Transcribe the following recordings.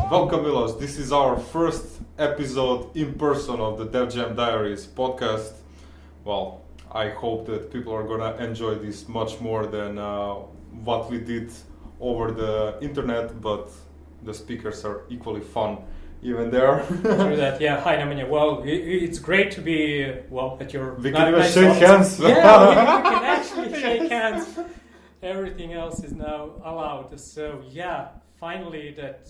Welcome, Milos. This is our first episode in person of the DevJam Diaries podcast. Well, I hope that people are gonna enjoy this much more than what we did over the internet, but the speakers are equally fun even there. True that, yeah. Hi, Nemanja. Well, it's great to be at your. We can even shake hands. Yeah, we can actually shake hands. Everything else is now allowed. So yeah, finally that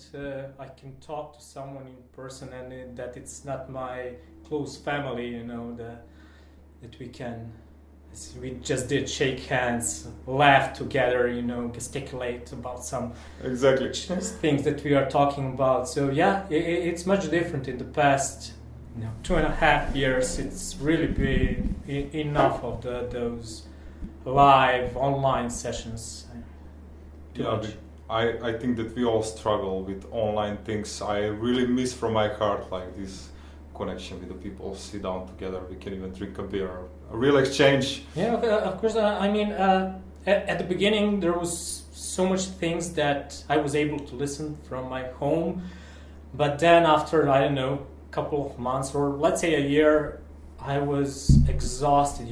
I can talk to someone in person, and that it's not my close family. That we just did shake hands, laugh together, gesticulate about some exactly things that we are talking about. So yeah, it's much different in the past 2.5 years. It's really been enough of those live online sessions. I think that we all struggle with online things. I really miss from my heart like this connection with the people, sit down together, we can even drink a beer, a real exchange. Yeah, of course. At the beginning there was so much things that I was able to listen from my home, but then after, I don't know, a couple of months or let's say a year, I was exhausted.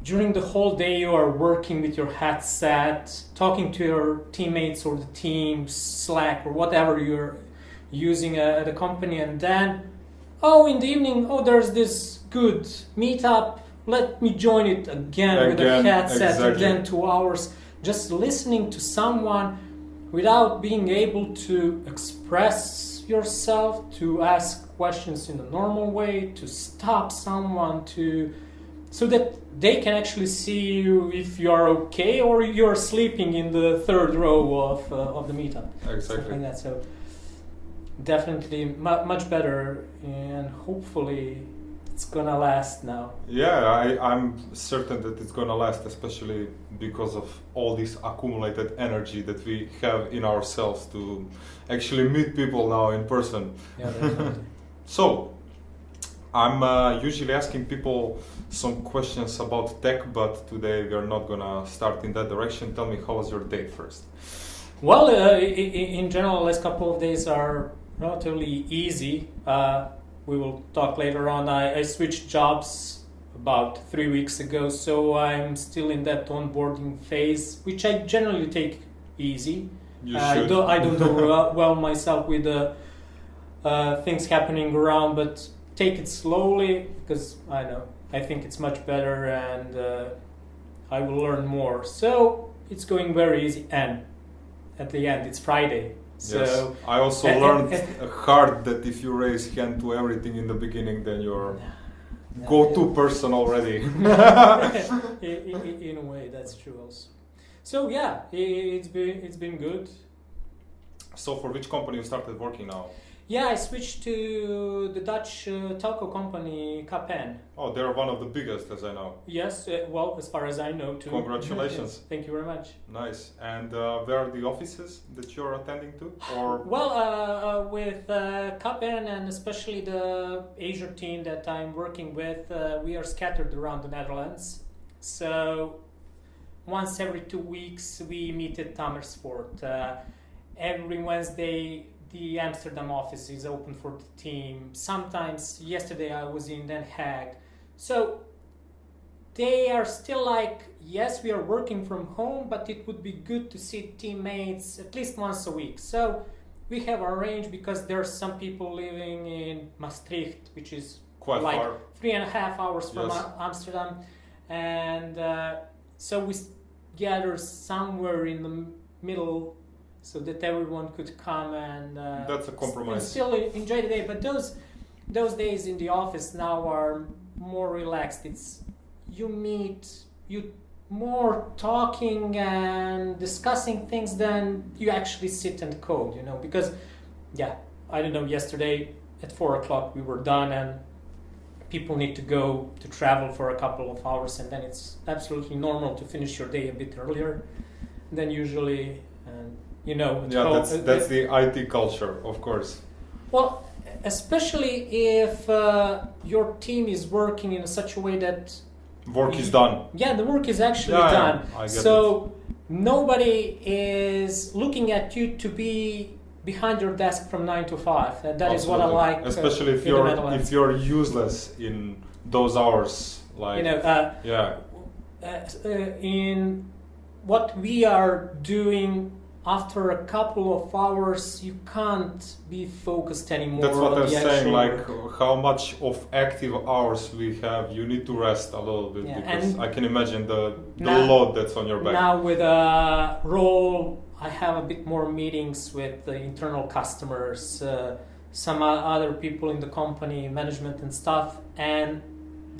During the whole day you are working with your headset, talking to your teammates or the team, Slack or whatever you're using at the company, and then in the evening, there's this good meetup, let me join it again with a headset. Exactly. And then 2 hours just listening to someone without being able to express yourself, to ask questions in a normal way, to stop someone, so that they can actually see you if you are okay or you're sleeping in the third row of the meetup. Exactly. Something like that. So definitely much better, and hopefully it's gonna last now. Yeah, I'm certain that it's gonna last, especially because of all this accumulated energy that we have in ourselves to actually meet people now in person. Yeah, definitely. So, I'm usually asking people some questions about tech, but today we are not gonna start in that direction. Tell me, how was your day first? Well, in general, last couple of days are relatively easy. We will talk later on. I switched jobs about 3 weeks ago, so I'm still in that onboarding phase, which I generally take easy. I don't overwhelm myself with things happening around, but take it slowly, because I think it's much better, and I will learn more. So it's going very easy, and at the end it's Friday. So yes. I also learned hard that if you raise hand to everything in the beginning, then you're go-to person already. In a way, that's true also. So yeah, it's been good. So for which company you started working now? Yeah, I switched to the Dutch telco company KPN. Oh, they're one of the biggest, as I know. Yes, as far as I know too. Congratulations. Yes, thank you very much. Nice. And where are the offices that you're attending to? Or with KPN and especially the Azure team that I'm working with, we are scattered around the Netherlands. So once every 2 weeks we meet at Amersfoort. Every Wednesday the Amsterdam office is open for the team. Sometimes, yesterday I was in Den Haag. So they are still like, yes, we are working from home, but it would be good to see teammates at least once a week. So we have arranged, because there are some people living in Maastricht, which is quite like far. 3.5 hours from Yes. Amsterdam. And so we gather somewhere in the middle, so that everyone could come and that's a compromise. And still enjoy the day. But those days in the office now are more relaxed. It's you more talking and discussing things than you actually sit and code. Because I don't know. Yesterday at 4:00 we were done, and people need to go to travel for a couple of hours, and then it's absolutely normal to finish your day a bit earlier than usually. And that's the IT culture, of course. Well, especially if your team is working in such a way that work is done. Yeah, the work is actually done. I get so nobody is looking at you to be behind your desk from 9 to 5, and that is what I Absolutely. like. Especially if you're useless in those hours, like in what we are doing. After a couple of hours, you can't be focused anymore. That's what on I'm the saying. Like work. how much of active hours we have, you need to rest a little bit because I can imagine the load that's on your back. Now with a role, I have a bit more meetings with the internal customers, some other people in the company, management and stuff, and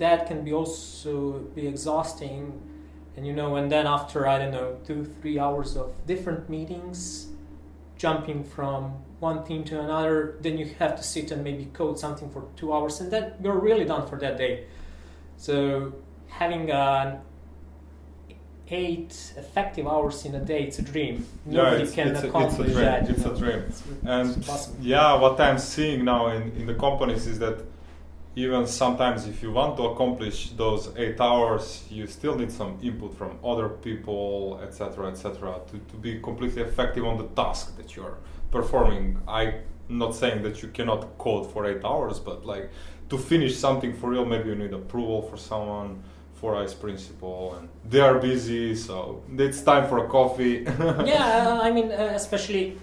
that can be also be exhausting. And and then after 2-3 hours of different meetings, jumping from one team to another, then you have to sit and maybe code something for 2 hours, and then you're really done for that day. So having 8 effective hours in a day, it's a dream. Nobody can accomplish that. It's a dream. And impossible. what I'm seeing now in the companies is that even sometimes if you want to accomplish those 8 hours, you still need some input from other people, etc., to be completely effective on the task that you're performing. I'm not saying that you cannot code for 8 hours, but like to finish something for real, maybe you need approval for someone, 4 eyes principle, and they are busy, so it's time for a coffee. Especially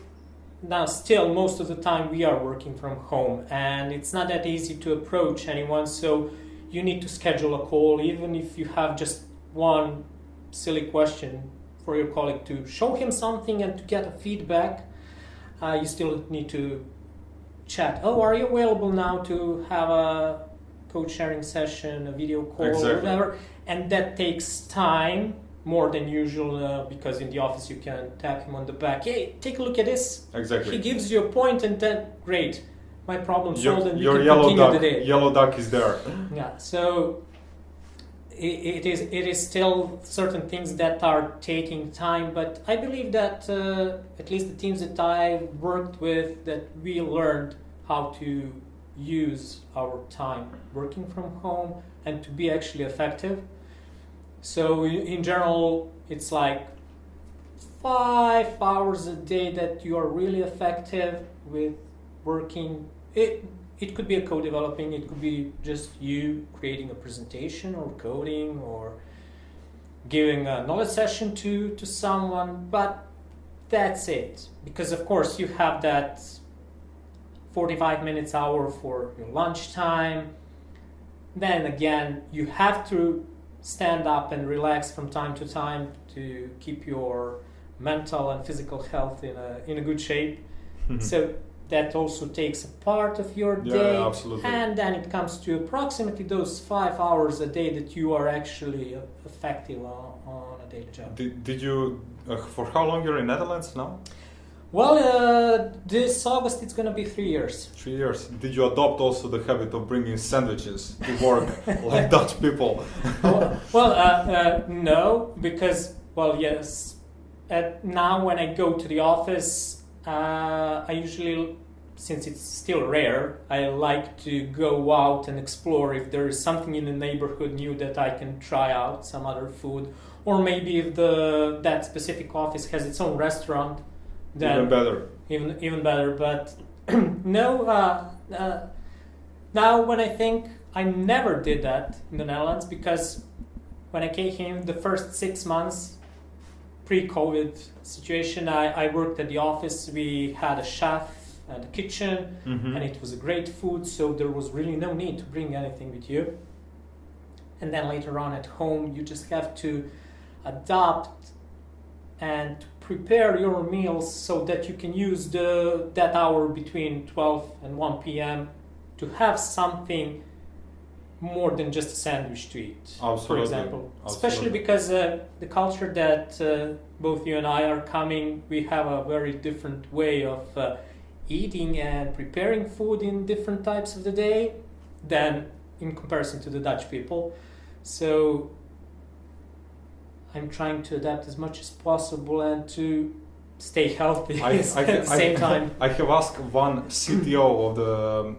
now, still, most of the time we are working from home, and it's not that easy to approach anyone, so you need to schedule a call, even if you have just one silly question for your colleague to show him something and to get a feedback. You still need to chat. Oh, are you available now to have a code sharing session, a video call, or whatever? And that takes time. More than usual because in the office you can tap him on the back. Hey, take a look at this. Exactly. He gives you a point and then great, my problem solved and you your can yellow continue duck, the day. Yellow duck is there. Yeah. So it is still certain things that are taking time, but I believe that at least the teams that I worked with, that we learned how to use our time working from home and to be actually effective. So in general, it's like 5 hours a day that you are really effective with working. It could be a code developing, it could be just you creating a presentation or coding or giving a knowledge session to someone, but that's it. Because of course you have that 45 minutes hour for your lunchtime. Then again, you have to stand up and relax from time to time to keep your mental and physical health in a good shape. So that also takes a part of your day. Absolutely. And then it comes to approximately those 5 hours a day that you are actually effective on a daily job. Did you, for how long you're in Netherlands now? Well, this August it's going to be 3 years. 3 years. Did you adopt also the habit of bringing sandwiches to work like Dutch people? No, because, yes. Now when I go to the office, I usually, since it's still rare, I like to go out and explore if there is something in the neighborhood new that I can try out, some other food. Or maybe if that specific office has its own restaurant. Even better. Even better, but no. Now, when I think, I never did that in the Netherlands because when I came here, the first 6 months, pre-COVID situation, I worked at the office. We had a chef and a kitchen, and it was a great food, so there was really no need to bring anything with you. And then later on at home, you just have to adapt and prepare your meals so that you can use that hour between 12 and 1 p.m. to have something more than just a sandwich to eat, for example. Especially because the culture that both you and I are coming, we have a very different way of eating and preparing food in different types of the day than in comparison to the Dutch people. So I'm trying to adapt as much as possible and to stay healthy at the same time. I have asked one CTO of the,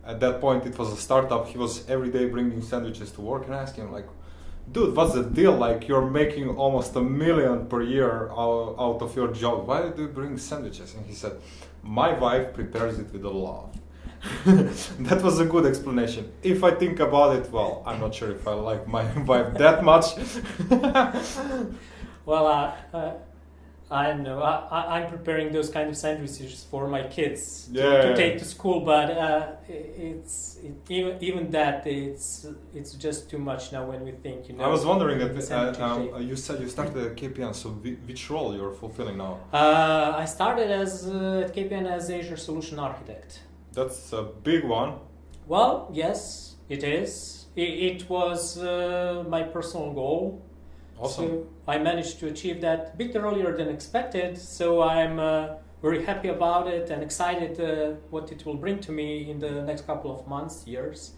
at that point it was a startup, he was every day bringing sandwiches to work, and I asked him, like, dude, what's the deal? Like, you're making almost $1 million per year out of your job. Why do you bring sandwiches? And he said, my wife prepares it with a love. That was a good explanation. If I think about it, well, I'm not sure if I like my wife that much. Well, I don't know. I'm preparing those kind of sandwiches for my kids to take to school, but even that it's just too much now when we think. I was wondering that you said you started at KPN. So which role you're fulfilling now? I started at KPN as Azure Solutions Architect. That's a big one. Well, yes, it is. It was my personal goal. Awesome. So I managed to achieve that a bit earlier than expected. So I'm very happy about it and excited what it will bring to me in the next couple of months, years.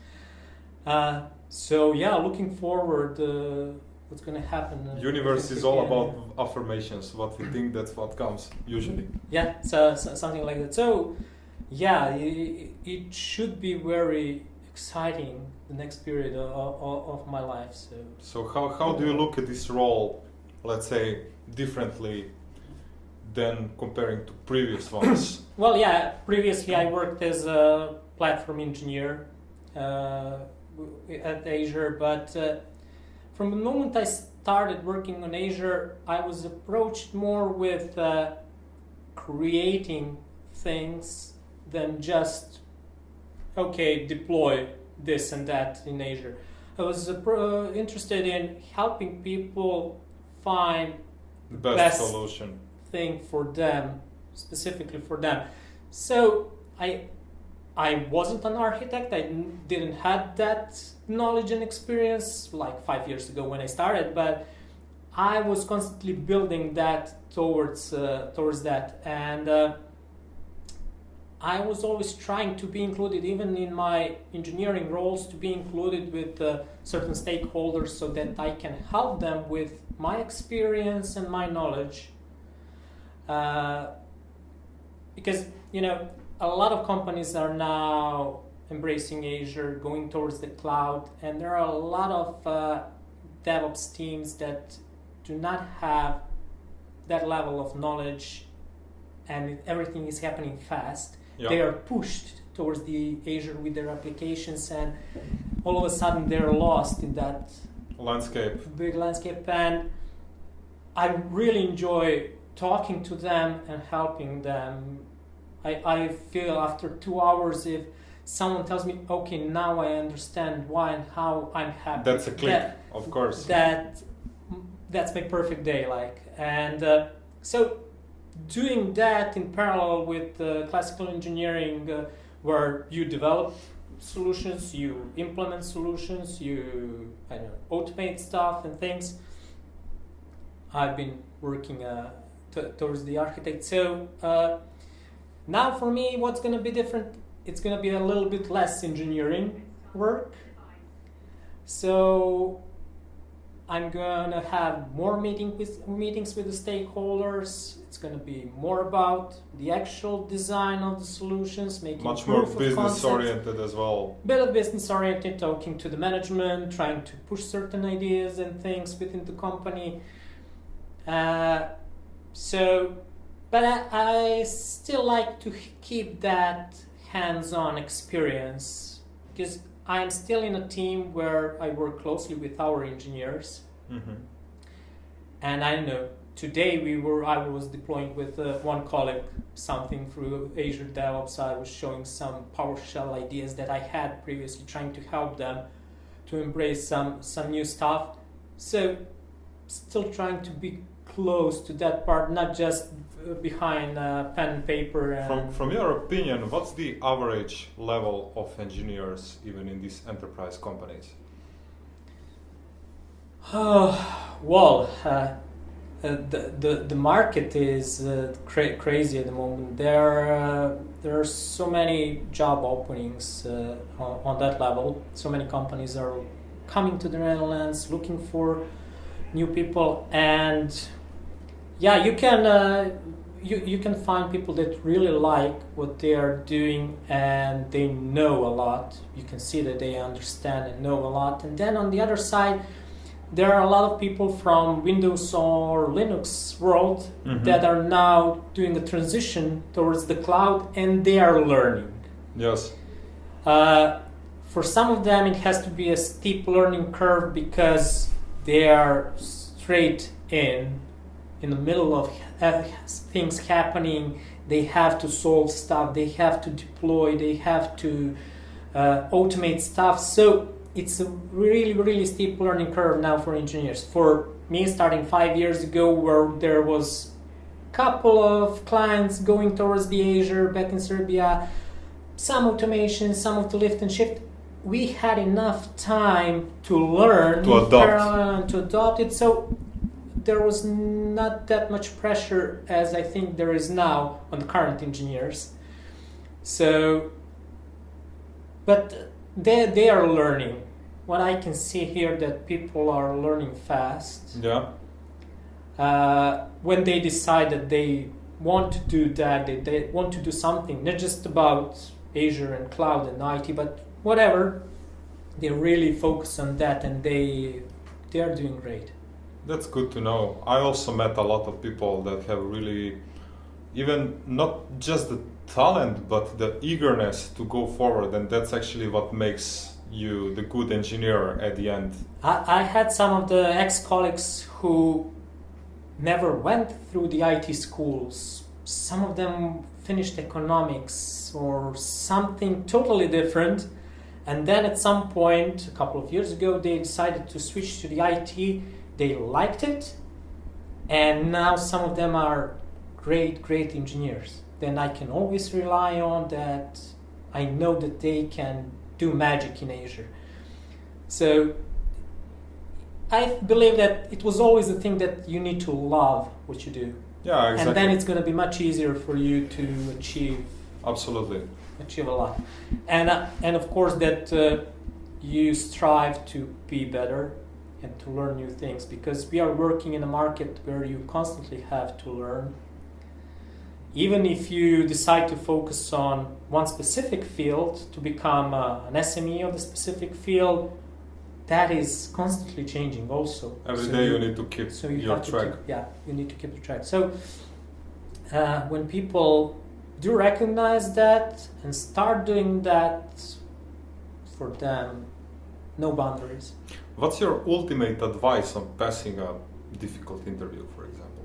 So yeah, looking forward what's going to happen. Universe is all about affirmations. What we think, that's what comes, usually. Yeah, so something like that. So yeah, it should be very exciting, the next period of my life. So how do you look at this role, let's say, differently than comparing to previous ones? Well, yeah, previously I worked as a platform engineer at Azure, but from the moment I started working on Azure, I was approached more with creating things than just deploy this and that in Azure. I was interested in helping people find the best solution thing for them, specifically for them. So I wasn't an architect. I didn't have that knowledge and experience like 5 years ago when I started, but I was constantly building that towards that, and I was always trying to be included, even in my engineering roles, to be included with certain stakeholders so that I can help them with my experience and my knowledge. Because, a lot of companies are now embracing Azure, going towards the cloud, and there are a lot of DevOps teams that do not have that level of knowledge, and everything is happening fast. Yeah. They are pushed towards the Azure with their applications, and all of a sudden they're lost in that big landscape. And I really enjoy talking to them and helping them. I feel after 2 hours, if someone tells me, okay, now I understand why and how, I'm happy. That's a click, of course. That's my perfect day, and so doing that in parallel with classical engineering, where you develop solutions, you implement solutions, you automate stuff and things. I've been working towards the architect. So now for me, what's going to be different? It's going to be a little bit less engineering work. So I'm going to have more meetings with the stakeholders. It's going to be more about the actual design of the solutions, making much proof more of business concept, oriented as well. Bit of business oriented, talking to the management, trying to push certain ideas and things within the company. But I still like to keep that hands-on experience, because I'm still in a team where I work closely with our engineers. Mm-hmm. And I know today I was deploying with one colleague something through Azure DevOps. I was showing some PowerShell ideas that I had previously, trying to help them to embrace some new stuff. So still trying to be close to that part, not just behind pen and paper. From your opinion, what's the average level of engineers even in these enterprise companies? The market is crazy at the moment. There are so many job openings on that level. So many companies are coming to the Netherlands looking for new people, and yeah, you can find people that really like what they are doing and they know a lot. You can see that they understand and know a lot. And then on the other side, there are a lot of people from Windows or Linux world that are now doing a transition towards the cloud, and they are learning. Yes. For some of them, it has to be a steep learning curve because they are straight in the middle of things happening. They have to solve stuff, they have to deploy, they have to automate stuff. So it's a really, really steep learning curve now for engineers. For me, starting 5 years ago, where there was a couple of clients going towards the Azure back in Serbia, some automation, some of the lift and shift, we had enough time to learn, to adopt it. So there was not that much pressure as I think there is now on the current engineers. So, but they are learning. What I can see here that people are learning fast. Yeah. When they decide that they want to do that, they want to do something, not just about Azure and cloud and IT, but whatever, they really focus on that, and they are doing great. That's good to know. I also met a lot of people that have really, even not just the talent, but the eagerness to go forward, and that's actually what makes you the good engineer at the end. I had some of the ex-colleagues who never went through the IT schools. Some of them finished economics or something totally different, and then at some point, a couple of years ago, they decided to switch to the IT. They liked it, and now some of them are great engineers. Then I can always rely on that. I know that they can do magic in Azure. So I believe that it was always the thing that you need to love what you do. Yeah, exactly. And then it's going to be much easier for you to achieve. Absolutely. Achieve a lot. And of course that you strive to be better and to learn new things, because we are working in a market where you constantly have to learn. Even if you decide to focus on one specific field to become an SME of the specific field, that is constantly changing also. Every day you need to keep your track. You need to keep the track. So when people do recognize that and start doing that, for them, no boundaries. What's your ultimate advice on passing a difficult interview, for example?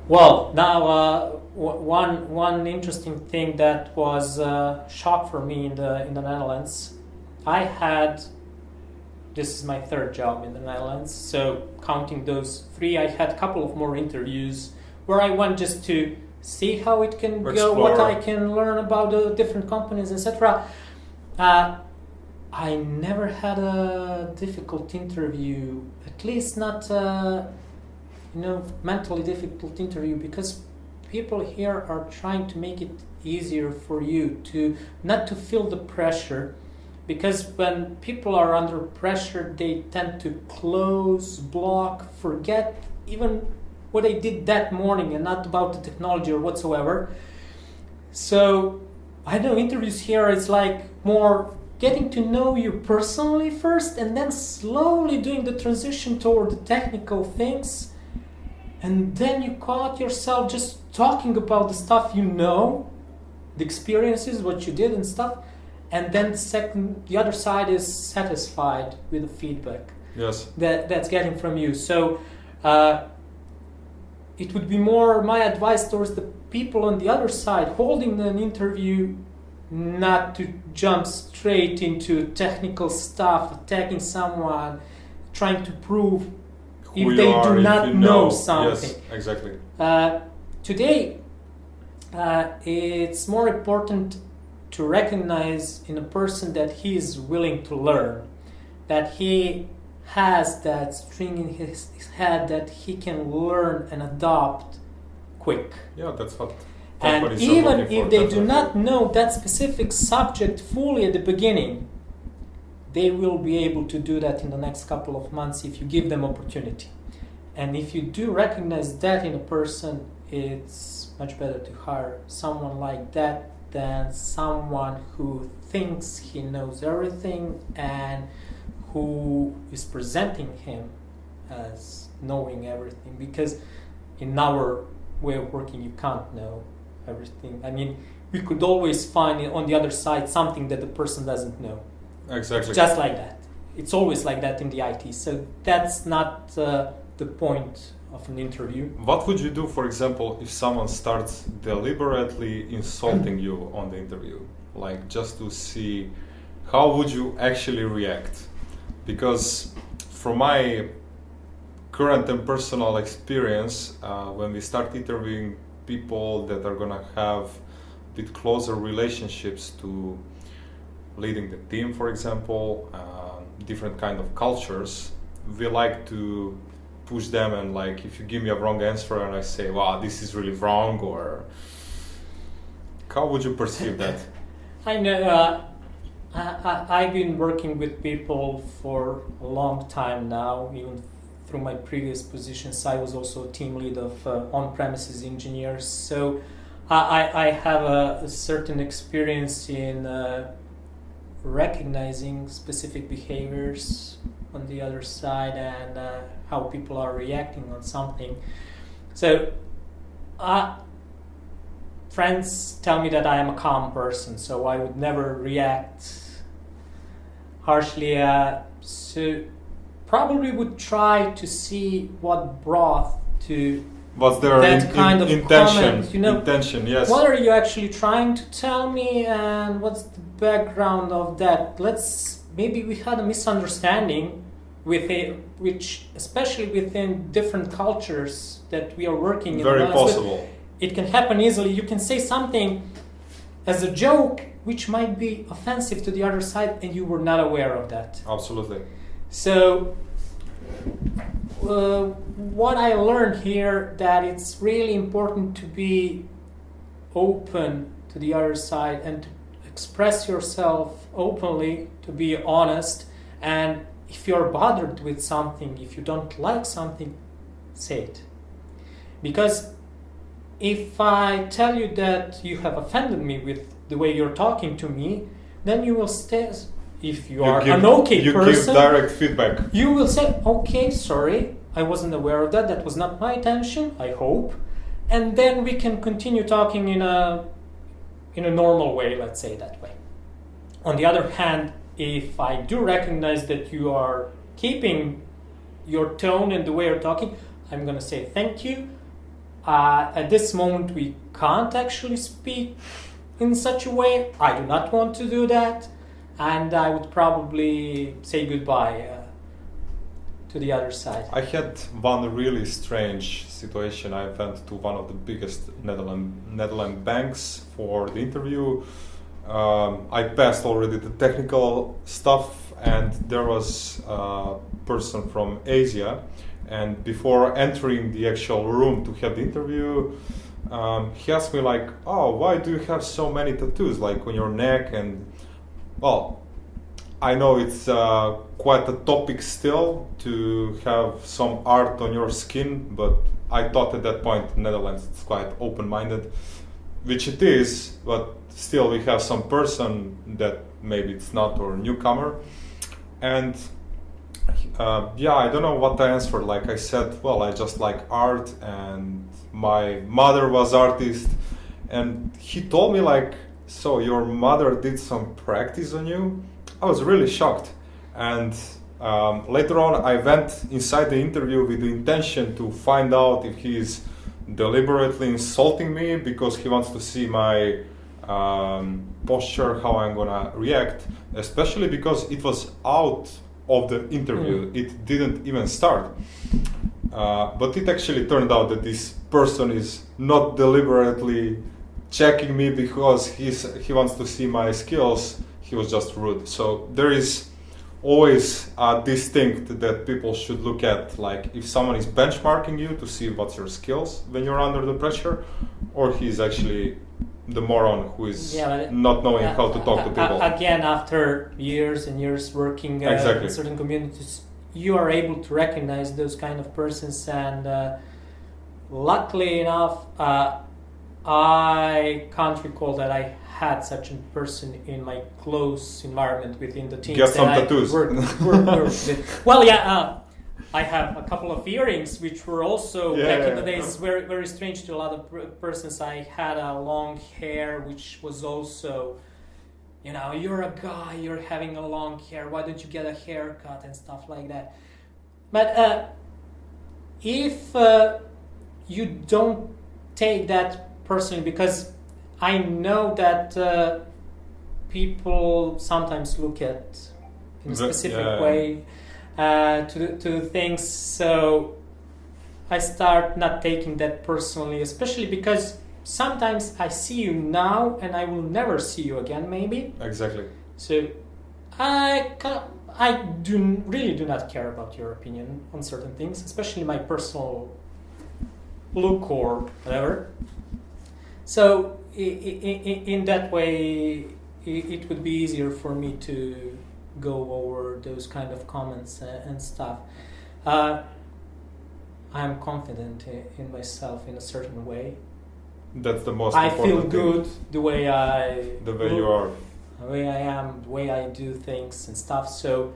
Well, now one interesting thing that was a shock for me in the Netherlands. This is my third job in the Netherlands, so counting those 3, I had a couple of more interviews where I went just to see how it can go, what I can learn about the different companies, etc. I never had a difficult interview, at least not mentally difficult interview, because people here are trying to make it easier for you to not to feel the pressure, because when people are under pressure, they tend to close, block, forget even what they did that morning and not about the technology or whatsoever. So I know interviews here, it's like more getting to know you personally first, and then slowly doing the transition toward the technical things. And then you caught yourself just talking about the stuff you know, the experiences, what you did and stuff. And then the other side is satisfied with the feedback that's getting from you. So it would be more my advice towards the people on the other side holding an interview, not to jump straight into technical stuff, attacking someone, trying to prove if they do not know something. Yes, exactly. Today, it's more important to recognize in a person that he is willing to learn, that he has that string in his head that he can learn and adopt quick. Yeah, that's what. And even if they do not know that specific subject fully at the beginning, they will be able to do that in the next couple of months if you give them opportunity. And if you do recognize that in a person, it's much better to hire someone like that than someone who thinks he knows everything and who is presenting him as knowing everything, because in our way of working you can't know everything. I mean, we could always find on the other side something that the person doesn't know. Exactly. Just like that. It's always like that in the IT. So that's not the point of an interview. What would you do, for example, if someone starts deliberately insulting you on the interview? Like, just to see how would you actually react? Because from my current and personal experience, when we start interviewing people that are gonna have a bit closer relationships to leading the team, for example, different kind of cultures, we like to push them, and like, if you give me a wrong answer and I say, wow, this is really wrong, or how would you perceive that? I know I've been working with people for a long time now. Even through my previous positions, I was also a team lead of on-premises engineers. So I have a certain experience in recognizing specific behaviors on the other side and how people are reacting on something. So friends tell me that I am a calm person, so I would never react harshly. So probably would try to see what brought to what's their that kind of intention. comment, you know, intention, yes. What are you actually trying to tell me, and what's the background of that? Maybe we had a misunderstanding with it, which especially within different cultures that we are working in. Very possible. With, it can happen easily. You can say something as a joke which might be offensive to the other side, and you were not aware of that. Absolutely. So what I learned here, that it's really important to be open to the other side and to express yourself openly, to be honest, and if you're bothered with something, if you don't like something, say it. Because if I tell you that you have offended me with the way you're talking to me, then you will stay. If you are an okay person, you give direct feedback. You will say, okay, sorry, I wasn't aware of that. That was not my intention, I hope. And then we can continue talking in a normal way, let's say that way. On the other hand, if I do recognize that you are keeping your tone and the way you're talking, I'm going to say thank you. At this moment, we can't actually speak in such a way. I do not want to do that. And I would probably say goodbye to the other side. I had one really strange situation. I went to one of the biggest Netherlands banks for the interview. I passed already the technical stuff, and there was a person from Asia. And before entering the actual room to have the interview, he asked me like, "Oh, why do you have so many tattoos, like on your neck?" And well, I know it's quite a topic still to have some art on your skin, but I thought at that point in Netherlands it's quite open-minded, which it is, but still we have some person that maybe it's not, or newcomer. And I don't know what I answered. Like I said, well, I just like art, and my mother was artist. And he told me like, so your mother did some practice on you? I was really shocked. And later on, I went inside the interview with the intention to find out if he is deliberately insulting me because he wants to see my posture, how I'm gonna react, especially because it was out of the interview. It didn't even start. But it actually turned out that this person is not deliberately checking me because he wants to see my skills. He was just rude. So there is always a distinct that people should look at, like if someone is benchmarking you to see what's your skills when you're under the pressure, or he's actually the moron who is not knowing how to talk to people. Again, after years and years working in certain communities, you are able to recognize those kind of persons, and luckily enough, I can't recall that I had such a person in my close environment within the team. Get some tattoos. Work with. Well, yeah, I have a couple of earrings, which were also back in the days very, very strange to a lot of persons. I had a long hair, which was also, you're a guy, you're having a long hair. Why don't you get a haircut and stuff like that? But if you don't take that personally, because I know that people sometimes look at in a specific way to things, so I start not taking that personally, especially because sometimes I see you now and I will never see you again, maybe. Exactly. So I really do not care about your opinion on certain things, especially my personal look or whatever. So in that way, it would be easier for me to go over those kind of comments and stuff. I am confident in myself in a certain way. That's the most I important feel good the way you are. The way I am, the way I do things and stuff. So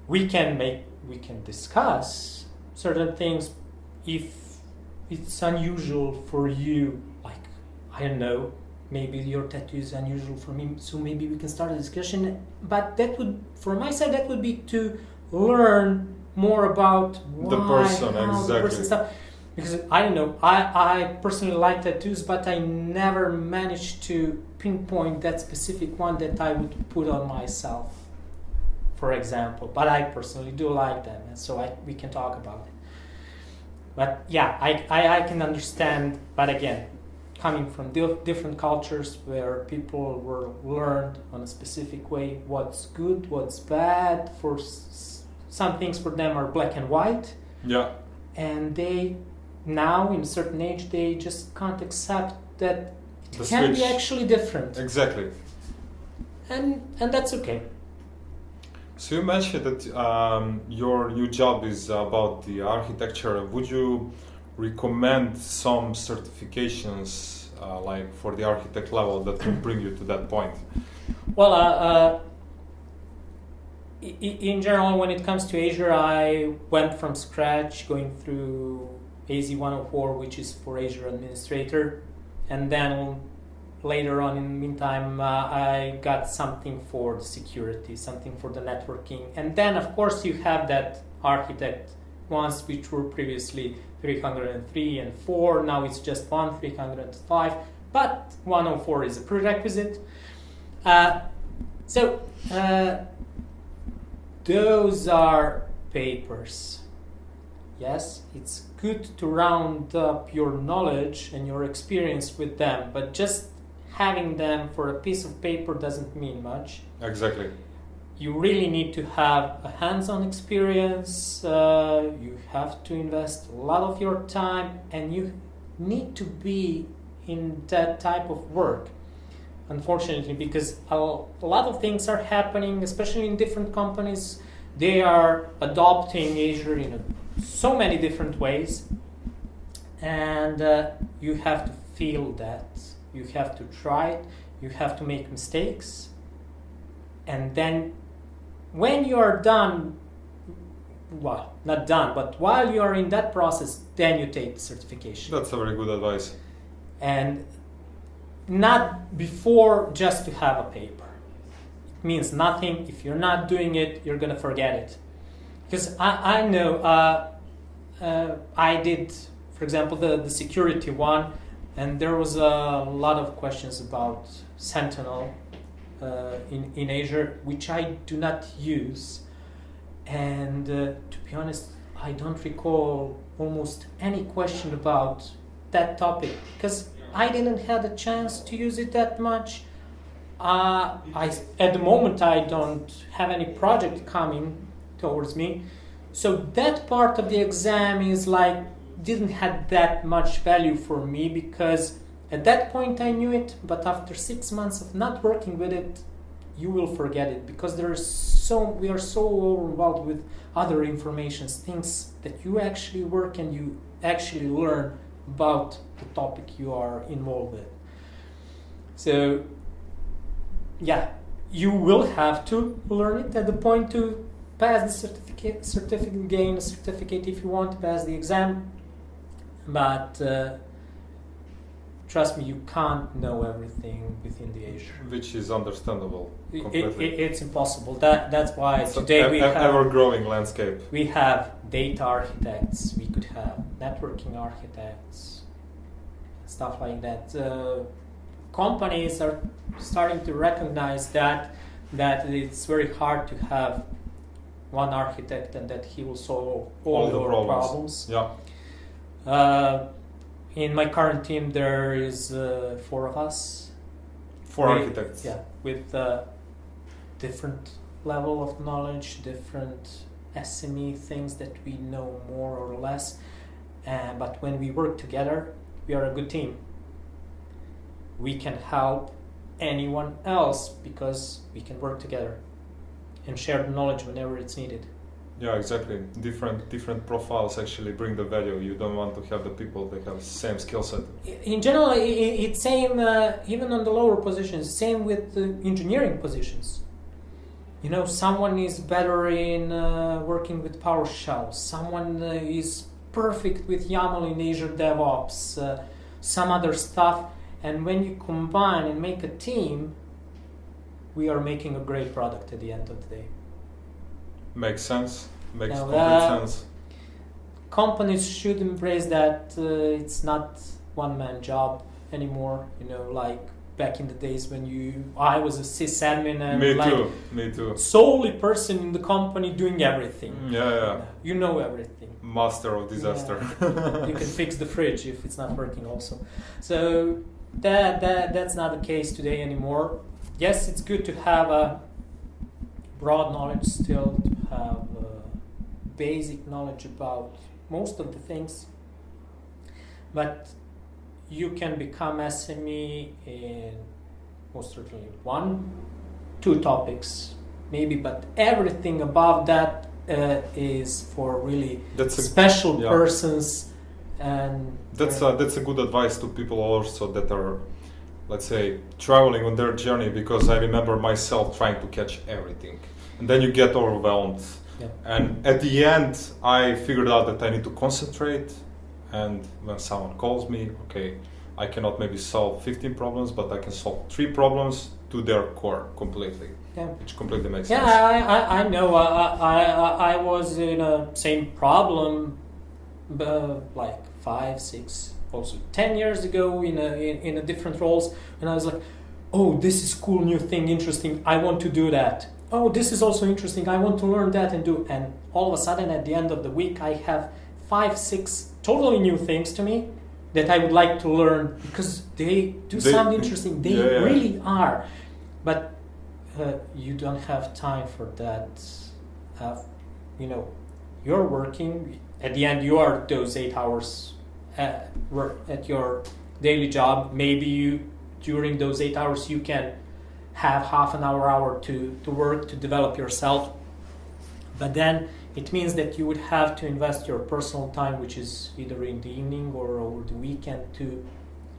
we can discuss certain things if it's unusual for you. Like, I don't know, maybe your tattoo is unusual for me, so maybe we can start a discussion. But that would, from my side, that would be to learn more about the person, how exactly. the person stuff. Because I don't know, I personally like tattoos, but I never managed to pinpoint that specific one that I would put on myself, for example. But I personally do like them, and so we can talk about it. But yeah, I can understand, but again, coming from different cultures where people were learned on a specific way, what's good, what's bad, for some things for them are black and white. Yeah. And they, now in a certain age, they just can't accept that it The can be switch. actually different. Exactly. And that's okay. So you mentioned that your new job is about the architecture. Would you recommend some certifications like for the architect level that will bring you to that point? Well, in general, when it comes to Azure, I went from scratch going through AZ 104, which is for Azure Administrator, and then later on in the meantime, I got something for the security, something for the networking. And then, of course, you have that architect ones, which were previously 303 and 4. Now it's just 305. But 104 is a prerequisite. Those are papers. Yes, it's good to round up your knowledge and your experience with them, but just having them for a piece of paper doesn't mean much. Exactly. You really need to have a hands-on experience, you have to invest a lot of your time, and you need to be in that type of work. Unfortunately, because a lot of things are happening, especially in different companies. They are adopting Azure in so many different ways, and you have to feel that. You have to try it, you have to make mistakes, and then when you are done, well, not done, but while you are in that process, then you take the certification. That's a very good advice. And not before just to have a paper. It means nothing. If you're not doing it, you're going to forget it. Because I know I did, for example, the security one, and there was a lot of questions about Sentinel in Azure, which I do not use. And to be honest, I don't recall almost any question about that topic because I didn't have a chance to use it that much. At the moment, I don't have any project coming towards me. So that part of the exam is like, didn't have that much value for me because at that point I knew it, but after 6 months of not working with it, you will forget it because we are so overwhelmed with other informations, things that you actually work and you actually learn about the topic you are involved with. So, yeah, you will have to learn it at the point to pass the certificate, gain a certificate if you want to pass the exam. But trust me, you can't know everything within the Azure. Which is understandable. Completely. It's impossible. That's why today we have ever-growing landscape. We have data architects. We could have networking architects, stuff like that. Companies are starting to recognize that it's very hard to have one architect and that he will solve all your problems. Yeah. In my current team, there is 4 of us. 4 architects. Yeah, with different level of knowledge, different SME things that we know more or less. But when we work together, we are a good team. We can help anyone else because we can work together and share the knowledge whenever it's needed. Yeah, exactly. Different profiles actually bring the value. You don't want to have the people that have the same skill set. In general, it's same even on the lower positions. Same with the engineering positions. You know, someone is better in working with PowerShell. Someone is perfect with YAML in Azure DevOps. Some other stuff. And when you combine and make a team, we are making a great product at the end of the day. Makes sense. Makes Now, complete sense. Companies should embrace that it's not one-man job anymore. You know, like back in the days when I was a sysadmin and Me too. Solely person in the company doing everything. Yeah. You know everything. Master of disaster. Yeah. You can fix the fridge if it's not working also. So that's not the case today anymore. Yes, it's good to have a broad knowledge still, to have basic knowledge about most of the things, but you can become SME in most certainly 1-2 topics maybe, but everything above that is for really special persons. And that's a good advice to people also that are, let's say, traveling on their journey, because I remember myself trying to catch everything. And then you get overwhelmed. Yeah. And at the end, I figured out that I need to concentrate. And when someone calls me, okay, I cannot maybe solve 15 problems, but I can solve 3 problems to their core completely. Yeah. Which completely makes sense. Yeah, I know. I was in a same problem like 5, 6, also 10 years ago in a different roles, and I was like, oh, this is cool, new thing, interesting, I want to do that. Oh, this is also interesting, I want to learn that and do. And all of a sudden at the end of the week I have 5, 6 totally new things to me that I would like to learn because they sound interesting. They really are. But you don't have time for that. You're working. At the end, you are those 8 hours at your daily job. Maybe during those 8 hours you can have half an hour to work, to develop yourself. But then it means that you would have to invest your personal time, which is either in the evening or over the weekend, to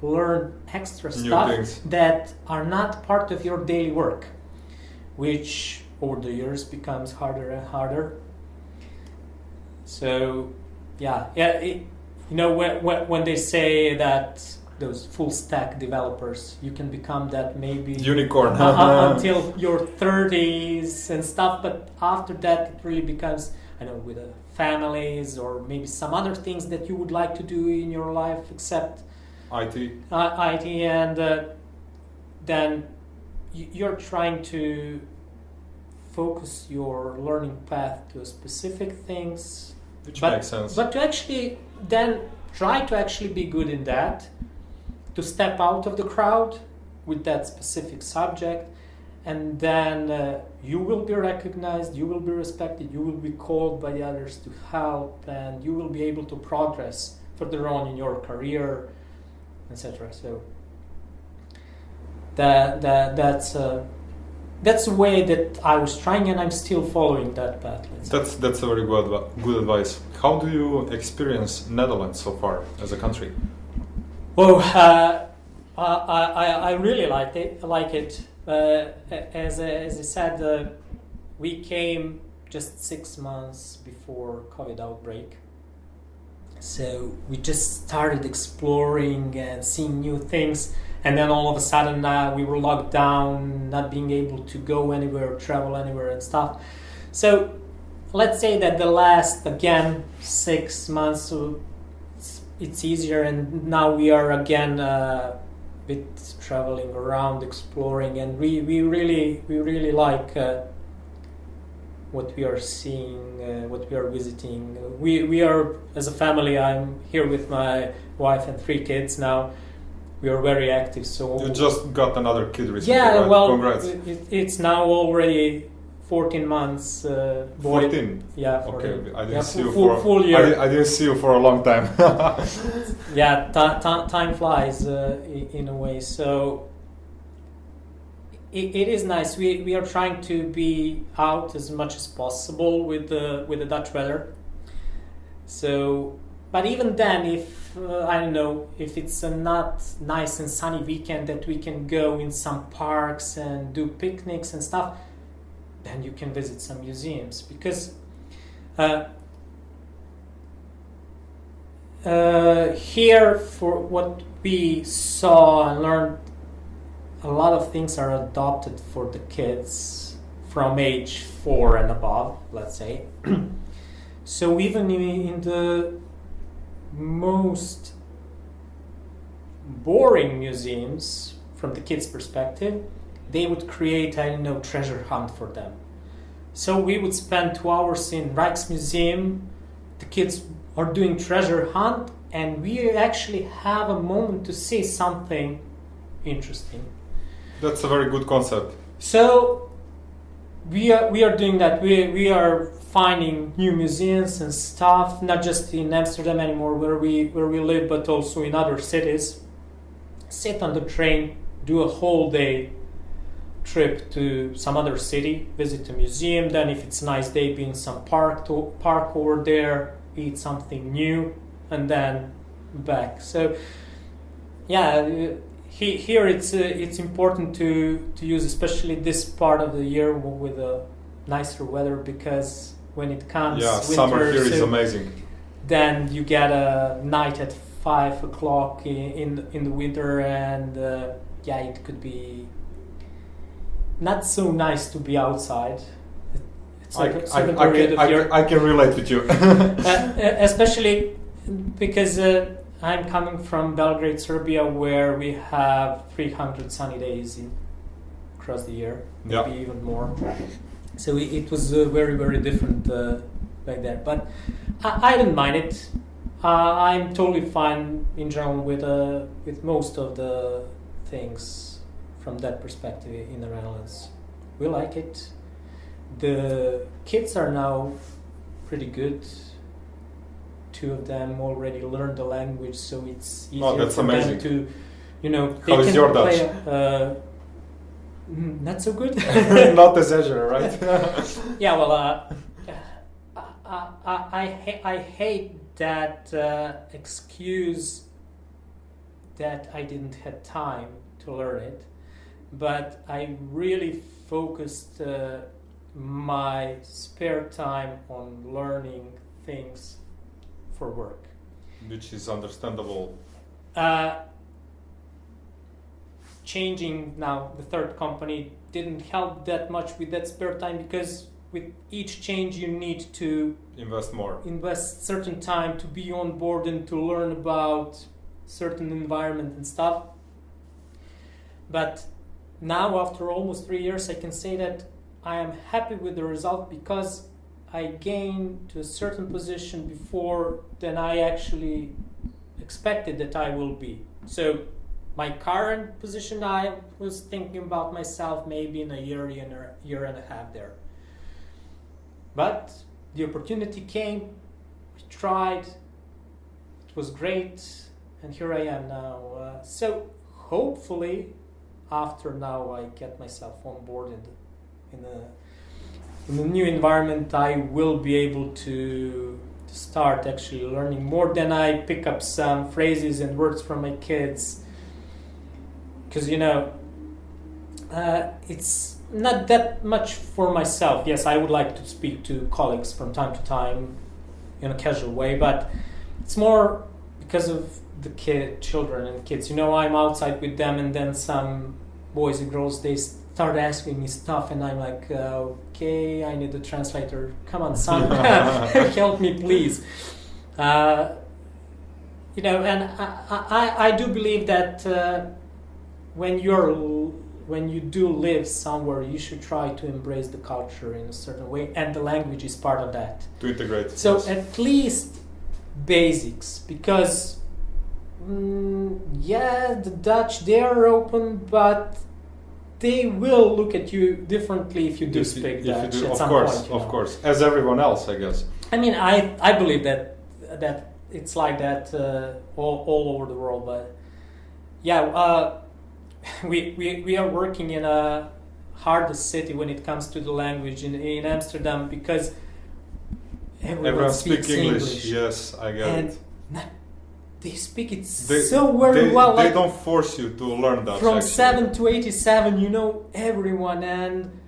learn extra stuff that are not part of your daily work, which over the years becomes harder and harder. So, when they say that those full stack developers, you can become that maybe unicorn until your 30s and stuff, but after that it really becomes, with families or maybe some other things that you would like to do in your life except IT, and then you're trying to focus your learning path to specific things, which makes sense. But to actually then try to actually be good in that, to step out of the crowd with that specific subject, and then you will be recognized, you will be respected, you will be called by the others to help, and you will be able to progress further on in your career, etc. So that's a way that I was trying, and I'm still following that path. That's a very good advice. How do you experience Netherlands so far as a country? Well, I really like it. As I said, we came just 6 months before COVID outbreak. So we just started exploring and seeing new things, and then all of a sudden we were locked down, not being able to go anywhere, travel anywhere and stuff. So let's say that the last, again, 6 months, it's easier, and now we are again bit traveling around, exploring, and we really like what we are seeing, what we are visiting. We are, as a family, I'm here with my wife and 3 kids now. We are very active. So you just got another kid recently, yeah, right? well, Congrats. It's now already 14 months. Boy. 14? Yeah, 14. Okay, I didn't see you full year. I didn't see you for a long time. Yeah, time flies in a way. So it is nice. We are trying to be out as much as possible with the Dutch weather. So, but even then, if I don't know, if it's a not nice and sunny weekend that we can go in some parks and do picnics and stuff, then you can visit some museums, because here, for what we saw and learned, a lot of things are adopted for the kids from age 4 and above, let's say. So even in the most boring museums, from the kids' perspective, they would create, I don't know, treasure hunt for them. So we would spend 2 hours in Rijksmuseum, the kids are doing treasure hunt, and we actually have a moment to see something interesting. That's a very good concept. So we are doing that. We are finding new museums and stuff, not just in Amsterdam anymore, where we live, but also in other cities. Sit on the train, do a whole day trip to some other city, visit a museum, then if it's a nice day, be in some park over there, eat something new, and then back. So yeah, here it's important to use especially this part of the year with a nicer weather, because when it comes winter, summer here is amazing. Then you get a night at 5 o'clock in the winter, and it could be not so nice to be outside. It's like a certain period of year. I can relate with you. Especially because I'm coming from Belgrade, Serbia, where we have 300 sunny days across the year, maybe even more. So it was very, very different back there. But I didn't mind it. I'm totally fine in general with most of the things from that perspective in the Netherlands. We like it. The kids are now pretty good. 2 of them already learned the language, so it's easier for them to, How is your Dutch? Not so good. Not as Azure, right? Yeah, well, I hate that excuse that I didn't have time to learn it, but I really focused my spare time on learning things for work. Which is understandable. Changing now the 3rd company didn't help that much with that spare time, because with each change you need to invest certain time to be on board and to learn about certain environment and stuff. But now, after almost 3 years, I can say that I am happy with the result, because I gained to a certain position before than I actually expected that I will be. So my current position, I was thinking about myself maybe in a year and a half there. But the opportunity came, I tried, it was great, and here I am now. So hopefully, after now I get myself on board in the new environment, I will be able to to start actually learning more. Then I pick up some phrases and words from my kids. Because, it's not that much for myself. Yes, I would like to speak to colleagues from time to time in a casual way, but it's more because of the children and kids. I'm outside with them, and then some boys and girls, they start asking me stuff, and I'm like, okay, I need a translator. Come on, son, help me, please. And I do believe that when you do live somewhere, you should try to embrace the culture in a certain way, and the language is part of that. To integrate. So yes. At least basics, because the Dutch, they are open, but they will look at you differently if you do speak Dutch at some point. Of course, as everyone else, I guess. I mean, I believe that it's like that all over the world, but yeah, we are working in a hardest city when it comes to the language in Amsterdam, because everyone speaks English. Yes, I get it. They speak it so very well. They don't force you to learn Dutch. From actually. 7 to 87, you know everyone, and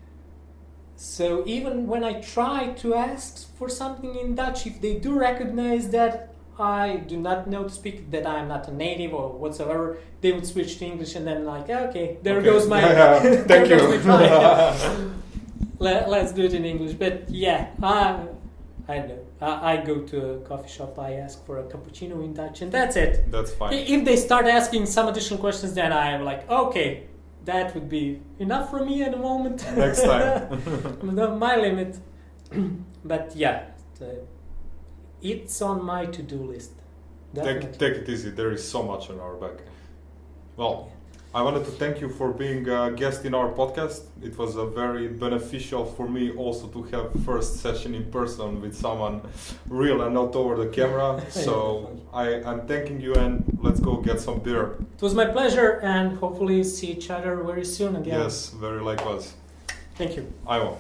so even when I try to ask for something in Dutch, if they do recognize that I do not know to speak, that I am not a native or whatsoever, they would switch to English, and then like, okay, there goes my thank you. Let's do it in English. But yeah, I know. I go to a coffee shop, I ask for a cappuccino in Dutch, and that's it. That's fine. If they start asking some additional questions, then I am like, okay, that would be enough for me at the moment. Next time. My limit. But yeah, it's on my to-do list. Take it easy. There is so much on our back. Well, I wanted to thank you for being a guest in our podcast. It was very beneficial for me also to have first session in person with someone real and not over the camera. So I'm thanking you, and let's go get some beer. It was my pleasure, and hopefully see each other very soon again. Yes, very likewise. Thank you. I will.